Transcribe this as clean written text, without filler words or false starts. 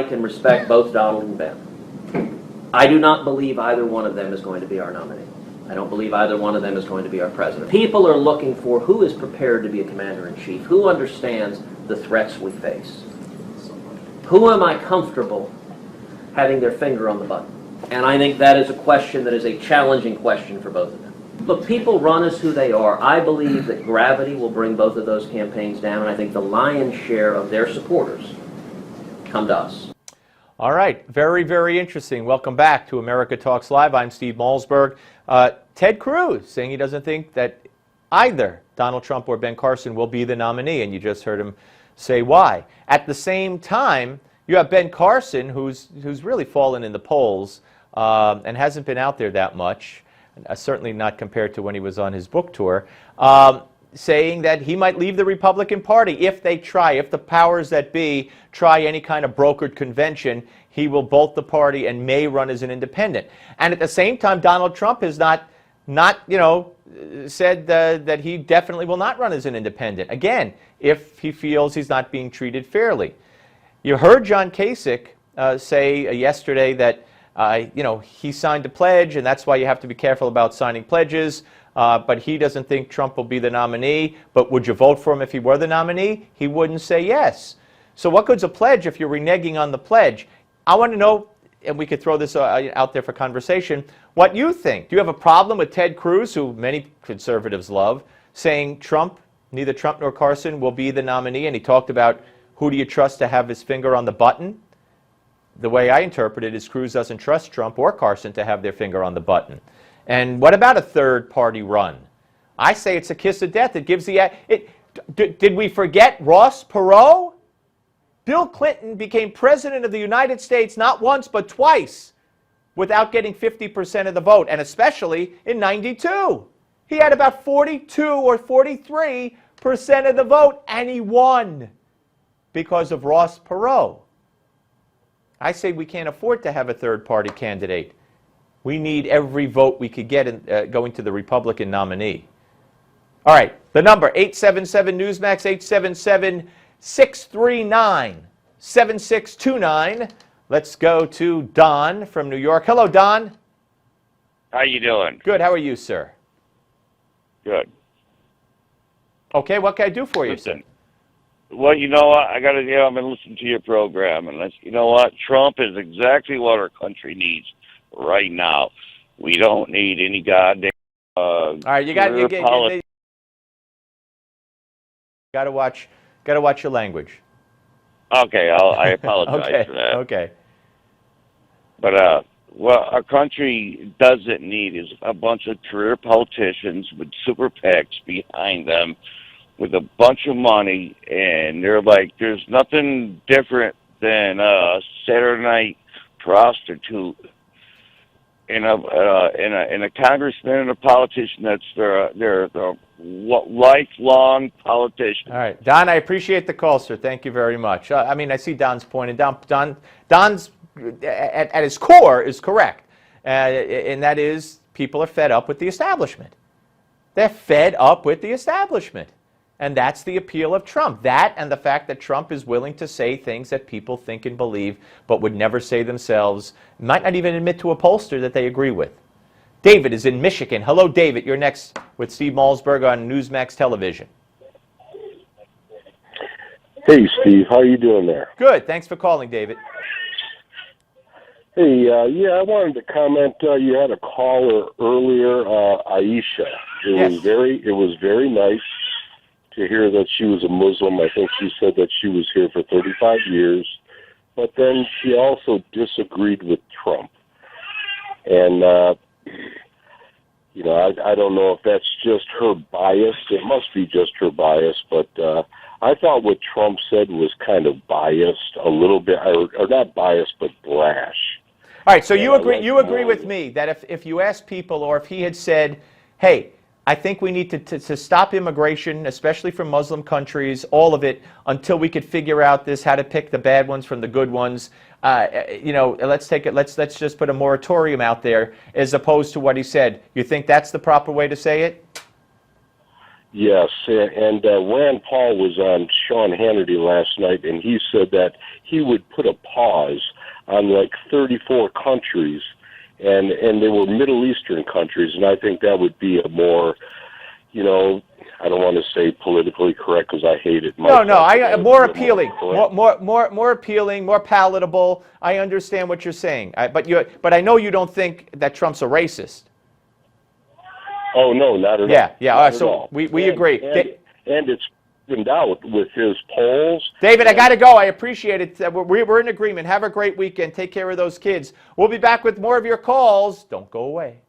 can respect both Donald and Ben. I do not believe either one of them is going to be our nominee. I don't believe either one of them is going to be our president. People are looking for who is prepared to be a commander-in-chief, who understands the threats we face. Who am I comfortable having their finger on the button? And I think that is a question that is a challenging question for both of them. Look, people run as who they are. I believe that gravity will bring both of those campaigns down, and I think the lion's share of their supporters come to us. All right. Very, very interesting. Welcome back to America Talks Live. I'm Steve Malzberg. Ted Cruz saying he doesn't think that either Donald Trump or Ben Carson will be the nominee, and you just heard him say why. At the same time, you have Ben Carson, who's really fallen in the polls and hasn't been out there that much, certainly not compared to when he was on his book tour, saying that he might leave the Republican Party if they try, if the powers that be try any kind of brokered convention, he will bolt the party and may run as an independent. And at the same time, Donald Trump has not said that he definitely will not run as an independent, again, if he feels he's not being treated fairly. You heard John Kasich say yesterday that he signed a pledge, and that's why you have to be careful about signing pledges. But he doesn't think Trump will be the nominee. But would you vote for him if he were the nominee? He wouldn't say yes. So what good's a pledge if you're reneging on the pledge? I want to know, and we could throw this out there for conversation, what you think. Do you have a problem with Ted Cruz, who many conservatives love, saying neither Trump nor Carson will be the nominee? And he talked about who do you trust to have his finger on the button? The way I interpret it is Cruz doesn't trust Trump or Carson to have their finger on the button. And what about a third-party run? I say it's a kiss of death. It gives the... Did we forget Ross Perot? Bill Clinton became president of the United States not once but twice without getting 50% of the vote, and especially in '92. He had about 42 or 43% of the vote, and he won because of Ross Perot. I say we can't afford to have a third-party candidate. We need every vote we could get going to the Republican nominee. All right, the number, 877-Newsmax, 877-639-7629. Let's go to Don from New York. Hello, Don. How you doing? Good. How are you, sir? Good. Okay, what can I do for you, sir? Well, you know what? I got to get up and listen to your program. And you know what? Trump is exactly what our country needs right now. We don't need any goddamn... all right, you got to watch your language. Okay, I apologize for that. Okay. But what our country doesn't need is a bunch of career politicians with super PACs behind them with a bunch of money, and they're like, there's nothing different than a Saturday night prostitute in a congressman and a politician that's they're lifelong politician. All right, Don, I appreciate the call, sir. Thank you very much. I mean, I see Don's point, and Don's at his core is correct, and that is people are fed up with the establishment. They're fed up with the establishment. And that's the appeal of Trump. That and the fact that Trump is willing to say things that people think and believe but would never say themselves, might not even admit to a pollster that they agree with. David is in Michigan. Hello, David. You're next with Steve Malzberg on Newsmax Television. Hey, Steve. How you doing there? Good. Thanks for calling, David. Hey, yeah, I wanted to comment. You had a caller earlier, Aisha. It was very nice to hear that she was a Muslim. I think she said that she was here for 35 years, but then she also disagreed with Trump. And, I don't know if that's just her bias. It must be just her bias, but I thought what Trump said was kind of biased a little bit, or not biased, but brash. All right, so you agree with me that if you ask people, or if he had said, hey, I think we need to stop immigration, especially from Muslim countries, all of it, until we could figure out how to pick the bad ones from the good ones. Let's just put a moratorium out there, as opposed to what he said. You think that's the proper way to say it? Yes, and Rand Paul was on Sean Hannity last night, and he said that he would put a pause on like 34 countries, and they were Middle Eastern countries, and I think that would be a more, you know, I don't want to say politically correct because I hate it. No, more appealing, more appealing, more palatable. I understand what you're saying, but I know you don't think that Trump's a racist. Oh no, not at all. Yeah. All right, so we agree. And it's proven out with his polls. David, I got to go. I appreciate it. We're in agreement. Have a great weekend. Take care of those kids. We'll be back with more of your calls. Don't go away.